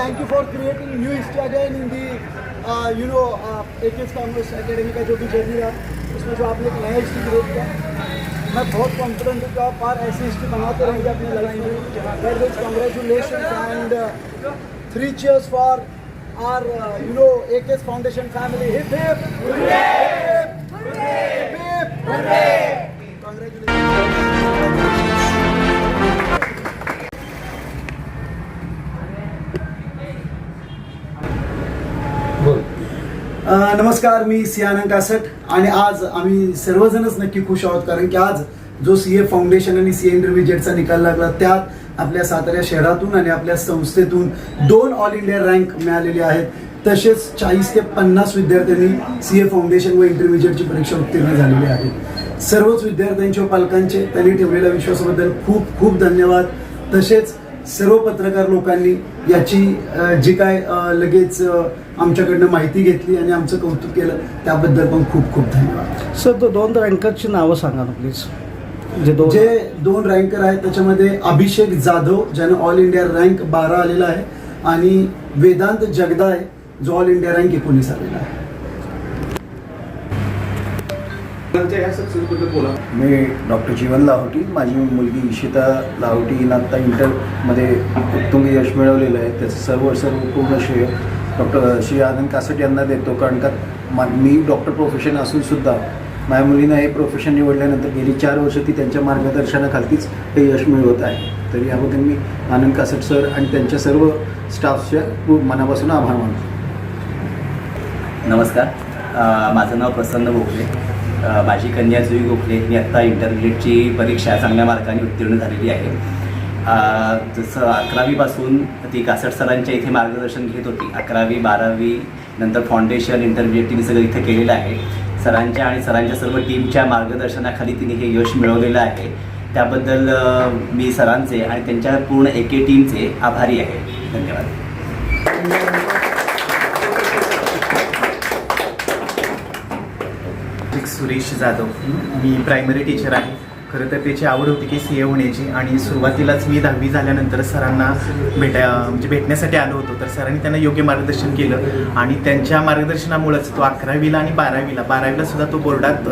thank you for creating new history again in the AKS Commerce Academy का जो भी journey रहा उसमें जो आपने एक नया हिस्ट्री क्रिएट किया। मैं बहुत कॉन्फिडेंट हूँ कि आप और ऐसी हिस्ट्री बनाते रहेंगे अपनी लाइफ में। Very congratulation end 3 cheers for our AKS Foundation family. Hip hip! Hooray! Hip hip! Hooray! Congratulations. नमस्कार, मी सियानंद कासट आणि आज आम्ही सर्वजणच नक्की खुश आहोत कारण की आज जो CA फाउंडेशन आणि CA इंटरमिजिएटचा निकाल लागला त्यात आपल्या सातारा शहरातून आणि आपल्या संस्थेतून 2 ऑल इंडिया रँक मिळालेले आहेत। तसेच 40 ते 50 विद्यार्थ्यांनी CA फाउंडेशन व इंटरमिजिएटची परीक्षा उत्तीर्ण झालेली आहेत। सर्वच विद्यार्थ्यांचे व पालकांचे त्यांनी ठेवलेल्या विश्वासाबद्दल खूप खूप धन्यवाद। तसेच सर्व पत्रकार लोकांनी याची जी काय लगेच आमच्याकडनं माहिती घेतली आणि आमचं कौतुक केलं त्याबद्दल पण खूप खूप धन्यवाद। सर, तो 2 रँकरची नावं सांगा ना प्लीज। जे 2 रँकर आहेत त्याच्यामध्ये अभिषेक जाधव ज्यानं ऑल इंडिया रँक 12 आलेला आहे आणि वेदांत जगदाय जो ऑल इंडिया रँक 19 आलेला आहे। मी डॉक्टर जीवन लाहोटी, माझी मुलगी इशिता लाहोटी हिनं आत्ता इंटरमध्ये उत्तुंग यश मिळवलेलं आहे। त्याचं सर्व पूर्ण श्रेय डॉक्टर श्री आनंद कासट यांना देतो कारण का मी डॉक्टर प्रोफेशन असूनसुद्धा माझ्या मुलीनं हे प्रोफेशन निवडल्यानंतर गेली 4 वर्ष ती त्यांच्या मार्गदर्शनाखालीच हे यश मिळवत आहे। तर याबद्दल मी आनंद कासट सर आणि त्यांच्या सर्व स्टाफच्या मनापासून आभार मानतो। नमस्कार, माझं नाव प्रसन्न गोखले, माझी कन्या जुई गोखले ही आत्ता इंटरमिजिएटची परीक्षा चांगल्या मार्काने उत्तीर्ण झालेली आहे। जसं 11वीपासून ती कासट सरांच्या इथे मार्गदर्शन घेत होती। 11वी 12वी नंतर फाउंडेशन इंटरमिजिएट तिने सगळं इथे केलेलं आहे। सरांच्या आणि सरांच्या सर्व टीमच्या मार्गदर्शनाखाली तिने हे यश मिळवलेलं आहे। त्याबद्दल मी सरांचे आणि त्यांच्या पूर्ण AK टीमचे आभारी आहे। धन्यवाद। सुरेश जाधव, मी प्रायमरी टीचर आहे। खरं तर त्याची आवड होती की CA होण्याची आणि सुरुवातीलाच मी 10वी झाल्यानंतर सरांना भेटण्यासाठी आलो होतो। तर सरांनी त्यांना योग्य मार्गदर्शन केलं आणि त्यांच्या मार्गदर्शनामुळेच तो 11वीला आणि 12वीला सुद्धा तो बोर्डात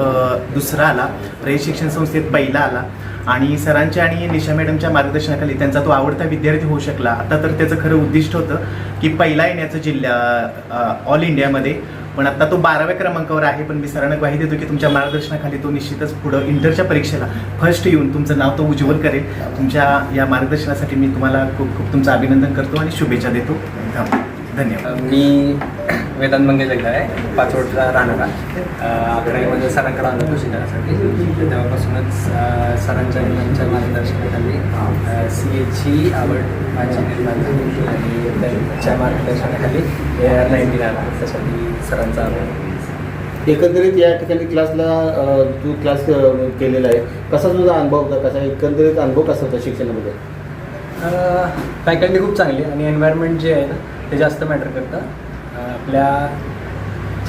2रा आला, रयत शिक्षण संस्थेत 1ला आला आणि सरांच्या आणि निशा मॅडमच्या मार्गदर्शनाखाली त्यांचा तो आवडता विद्यार्थी होऊ शकला। आता तर त्याचं खरं उद्दिष्ट होतं की 1ला येण्याचं ऑल इंडियामध्ये, पण आता तो 12व्या क्रमांकावर आहे। पण मी सरांना ग्वाही देतो की तुमच्या मार्गदर्शनाखाली तो निश्चितच पुढं इंटरच्या परीक्षेला फर्स्ट येऊन तुमचं नाव तो उज्ज्वल करेल। तुमच्या या मार्गदर्शनासाठी मी तुम्हाला खूप खूप तुमचं अभिनंदन करतो आणि शुभेच्छा देतो। धन्यवाद। मी वेदांत मंगे जगदाय आहे, 5 वर्षाचा राहणारा। 11वीमध्ये सरांकडे आलो होतो शिकण्यासाठी। तेव्हापासूनच सरांच्या त्यांच्या मार्गदर्शनाखाली CAची आवड माझी निर्माण झाली आणि त्यांच्या मार्गदर्शनाखाली AR-19 आला, त्यासाठी सरांचा आभार। एकंदरीत या ठिकाणी तू क्लास केलेला आहे, कसा तुझा अनुभव होता? कसा एकंदरीत अनुभव कसा होता शिक्षणामध्ये? फॅकल्टी खूप चांगली आणि एन्व्हायरमेंट जे आहे ना ते जास्त मॅटर करतं आपल्या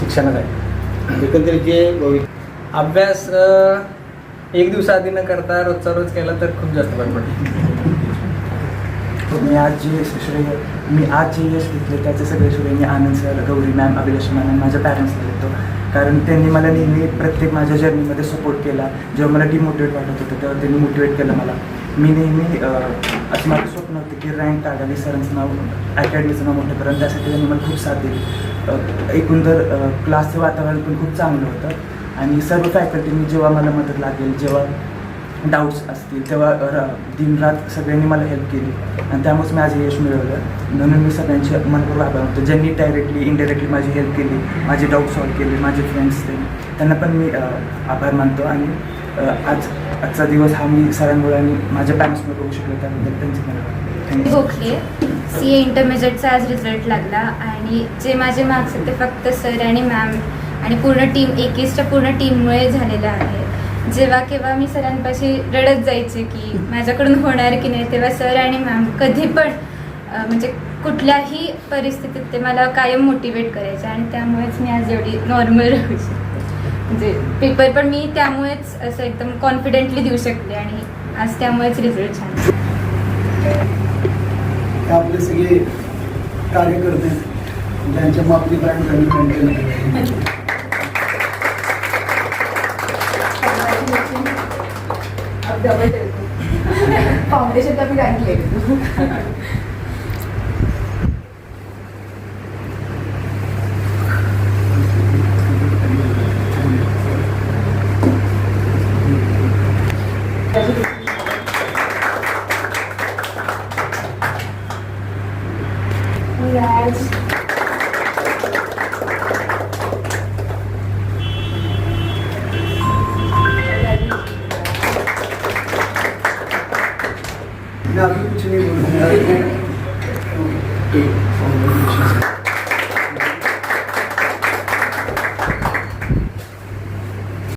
शिक्षणात आहे। एकंदरीत जे अभ्यास 1 दिवसाआधी न करता रोजचा रोज केला तर खूप जास्त बरं पडतं। मी आज जे यश घेतले त्याचे सगळे श्रेय मी आनंद सर, गौरी मॅम, अभिलाष मॅम, माझ्या पॅरेंट्सला देतो कारण त्यांनी मला नेहमी प्रत्येक माझ्या जर्नीमध्ये सपोर्ट केला। जेव्हा मला डिमोटिवेट वाटत होतं तेव्हा त्यांनी मोटिवेट केलं मला। मी नेहमी असं माझं स्वप्न होतं की रँक टाकावी, सरांचं नाव अकॅडमीचं नाव मोठं करून, त्यासाठी त्यांनी मला खूप साथ दिली। एकूण तर क्लासचं वातावरण पण खूप चांगलं होतं आणि सर्व फॅकल्टींनी जेव्हा मला मदत लागेल, जेव्हा डाऊट्स असतील तेव्हा दिनरात सगळ्यांनी मला हेल्प केली आणि त्यामुळेच मी आज यश मिळवलं। म्हणून मी सगळ्यांचे मनपूर्वक आभार मानतो ज्यांनी डायरेक्टली इनडायरेक्टली माझी हेल्प केली, माझे डाऊट सॉल्व्ह केले, माझे फ्रेंड्स त्यांना पण मी आभार मानतो आणि आजचा दिवस हा मी सरांमुळे आणि माझ्या पॅरेंट्समुळे बघू शकलो, त्याबद्दल त्यांचे मला गोखले। CA इंटरमिजिएटचा आज रिझल्ट लागला आणि जे माझे मार्क्स आहेत ते फक्त सर आणि मॅम आणि पूर्ण टीम AKSच्या पूर्ण टीममुळे झालेलं आहे। जेव्हा केव्हा मी सरांपाशी रडत जायचे की माझ्याकडून होणार की नाही, तेव्हा सर आणि मॅम कधी पण म्हणजे कुठल्याही परिस्थितीत ते मला कायम मोटिवेट करायचे आणि त्यामुळेच मी आज एवढी नॉर्मल राहू शकते। म्हणजे पेपर पण मी त्यामुळेच असं एकदम कॉन्फिडेंटली देऊ शकले आणि आज त्यामुळेच रिझल्ट छान। आपले सगळे कार्यकर्ते ज्यांच्या मग आपली ब्रँड कमी मेंटेन फाउंडेशन का भी रैंक ले मी आज